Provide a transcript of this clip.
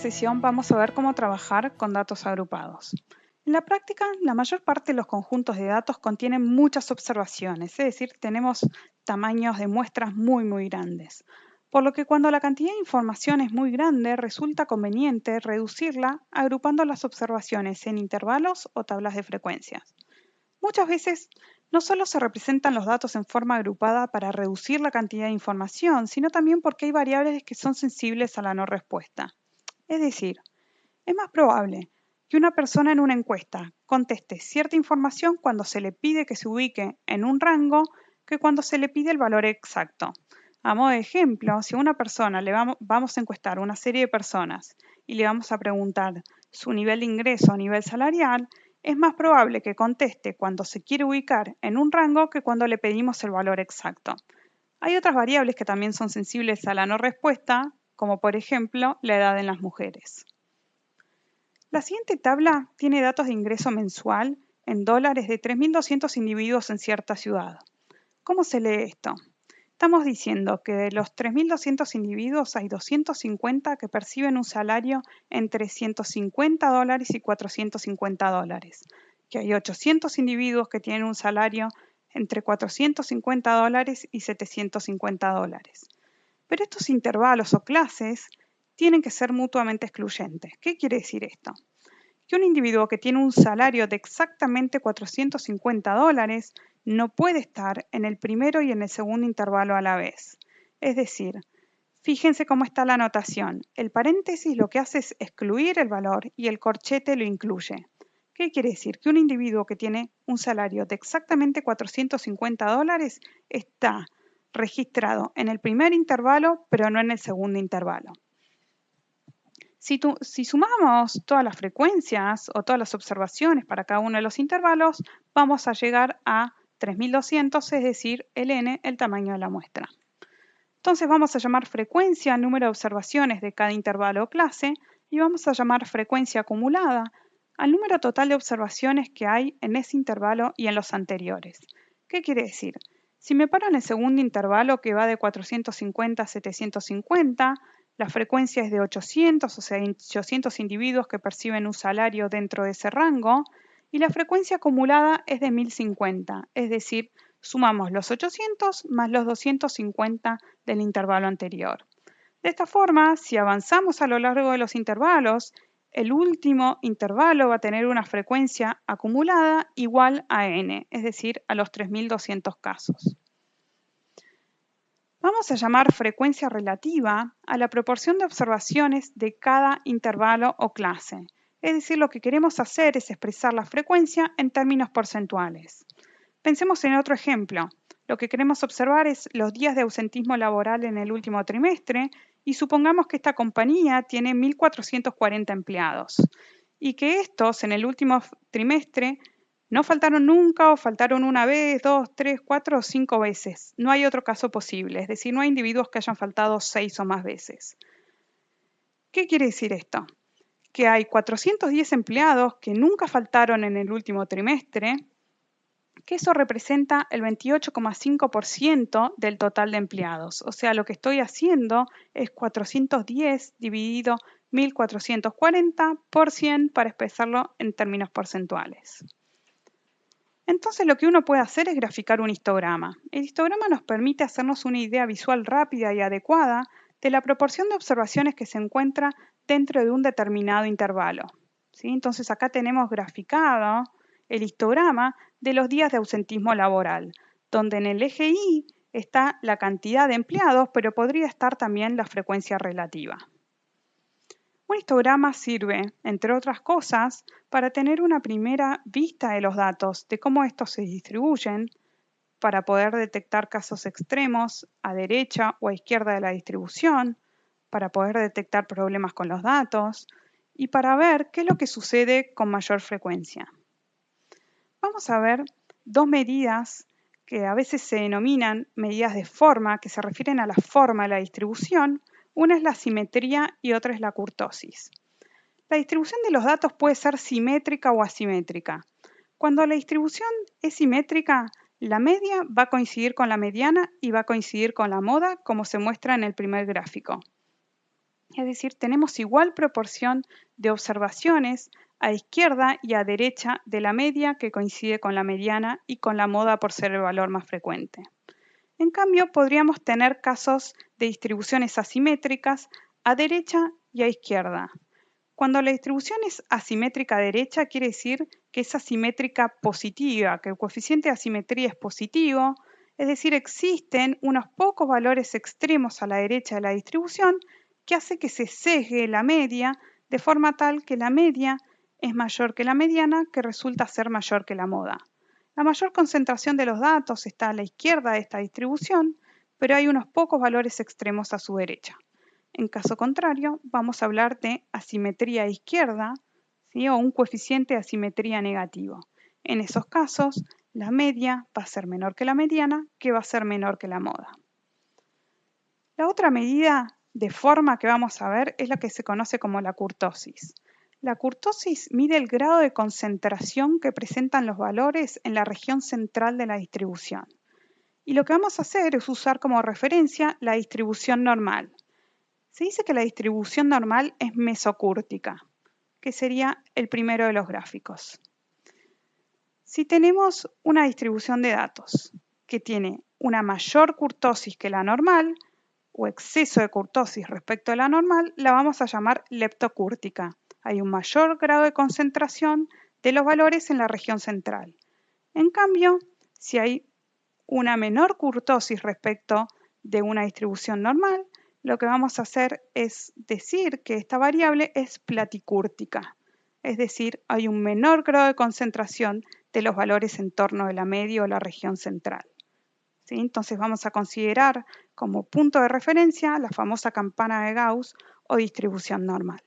sesión vamos a ver cómo trabajar con datos agrupados. En la práctica, la mayor parte de los conjuntos de datos contienen muchas observaciones, es decir, tenemos tamaños de muestras muy grandes. Por lo que cuando la cantidad de información es muy grande, resulta conveniente reducirla agrupando las observaciones en intervalos o tablas de frecuencias. Muchas veces no solo se representan los datos en forma agrupada para reducir la cantidad de información, sino también porque hay variables que son sensibles a la no respuesta. Es decir, es más probable que una persona en una encuesta conteste cierta información cuando se le pide que se ubique en un rango que cuando se le pide el valor exacto. A modo de ejemplo, si a una persona vamos a encuestar una serie de personas y le vamos a preguntar su nivel de ingreso o nivel salarial, es más probable que conteste cuando se quiere ubicar en un rango que cuando le pedimos el valor exacto. Hay otras variables que también son sensibles a la no respuesta, como por ejemplo la edad en las mujeres. La siguiente tabla tiene datos de ingreso mensual en dólares de 3.200 individuos en cierta ciudad. ¿Cómo se lee esto? Estamos diciendo que de los 3.200 individuos hay 250 que perciben un salario entre $150 y $450, que hay 800 individuos que tienen un salario entre $450 y $750. Pero estos intervalos o clases tienen que ser mutuamente excluyentes. ¿Qué quiere decir esto? Que un individuo que tiene un salario de exactamente $450 no puede estar en el primero y en el segundo intervalo a la vez. Es decir, fíjense cómo está la anotación. El paréntesis lo que hace es excluir el valor y el corchete lo incluye. ¿Qué quiere decir? Que un individuo que tiene un salario de exactamente $450 está registrado en el primer intervalo, pero no en el segundo intervalo. Si sumamos todas las frecuencias o todas las observaciones para cada uno de los intervalos, vamos a llegar a 3.200, es decir, el n, el tamaño de la muestra. Entonces vamos a llamar frecuencia al número de observaciones de cada intervalo o clase y vamos a llamar frecuencia acumulada al número total de observaciones que hay en ese intervalo y en los anteriores. ¿Qué quiere decir? Si me paro en el segundo intervalo que va de 450 a 750, la frecuencia es de 800, o sea, 800 individuos que perciben un salario dentro de ese rango, y la frecuencia acumulada es de 1050, es decir, sumamos los 800 más los 250 del intervalo anterior. De esta forma, si avanzamos a lo largo de los intervalos, el último intervalo va a tener una frecuencia acumulada igual a n, es decir, a los 3.200 casos. Vamos a llamar frecuencia relativa a la proporción de observaciones de cada intervalo o clase. Es decir, lo que queremos hacer es expresar la frecuencia en términos porcentuales. Pensemos en otro ejemplo. Lo que queremos observar es los días de ausentismo laboral en el último trimestre y supongamos que esta compañía tiene 1.440 empleados y que estos en el último trimestre no faltaron nunca o faltaron una vez, 2, 3, 4 o 5 veces. No hay otro caso posible, es decir, no hay individuos que hayan faltado 6 o más veces. ¿Qué quiere decir esto? Que hay 410 empleados que nunca faltaron en el último trimestre, que eso representa el 28,5% del total de empleados. O sea, lo que estoy haciendo es 410 dividido 1.440 por 100 para expresarlo en términos porcentuales. Entonces lo que uno puede hacer es graficar un histograma. El histograma nos permite hacernos una idea visual rápida y adecuada de la proporción de observaciones que se encuentra dentro de un determinado intervalo. ¿Sí? Entonces acá tenemos graficado el histograma de los días de ausentismo laboral, donde en el eje Y está la cantidad de empleados, pero podría estar también la frecuencia relativa. Un histograma sirve, entre otras cosas, para tener una primera vista de los datos, de cómo estos se distribuyen, para poder detectar casos extremos a derecha o a izquierda de la distribución, para poder detectar problemas con los datos y para ver qué es lo que sucede con mayor frecuencia. Vamos a ver dos medidas que a veces se denominan medidas de forma, que se refieren a la forma de la distribución. Una es la simetría y otra es la kurtosis. La distribución de los datos puede ser simétrica o asimétrica. Cuando la distribución es simétrica, la media va a coincidir con la mediana y va a coincidir con la moda, como se muestra en el primer gráfico. Es decir, tenemos igual proporción de observaciones a izquierda y a derecha de la media, que coincide con la mediana y con la moda por ser el valor más frecuente. En cambio, podríamos tener casos de distribuciones asimétricas a derecha y a izquierda. Cuando la distribución es asimétrica a derecha, quiere decir que es asimétrica positiva, que el coeficiente de asimetría es positivo, es decir, existen unos pocos valores extremos a la derecha de la distribución que hace que se sesgue la media de forma tal que la media es mayor que la mediana, que resulta ser mayor que la moda. La mayor concentración de los datos está a la izquierda de esta distribución, pero hay unos pocos valores extremos a su derecha. En caso contrario, vamos a hablar de asimetría izquierda, ¿sí? O un coeficiente de asimetría negativo. En esos casos, la media va a ser menor que la mediana, que va a ser menor que la moda. La otra medida de forma que vamos a ver es la que se conoce como la kurtosis. La kurtosis mide el grado de concentración que presentan los valores en la región central de la distribución. Y lo que vamos a hacer es usar como referencia la distribución normal. Se dice que la distribución normal es mesocúrtica, que sería el primero de los gráficos. Si tenemos una distribución de datos que tiene una mayor kurtosis que la normal, o exceso de kurtosis respecto a la normal, la vamos a llamar leptocúrtica. Hay un mayor grado de concentración de los valores en la región central. En cambio, si hay una menor kurtosis respecto de una distribución normal, lo que vamos a hacer es decir que esta variable es platicúrtica, es decir, hay un menor grado de concentración de los valores en torno de la media o la región central. ¿Sí? Entonces vamos a considerar como punto de referencia la famosa campana de Gauss o distribución normal.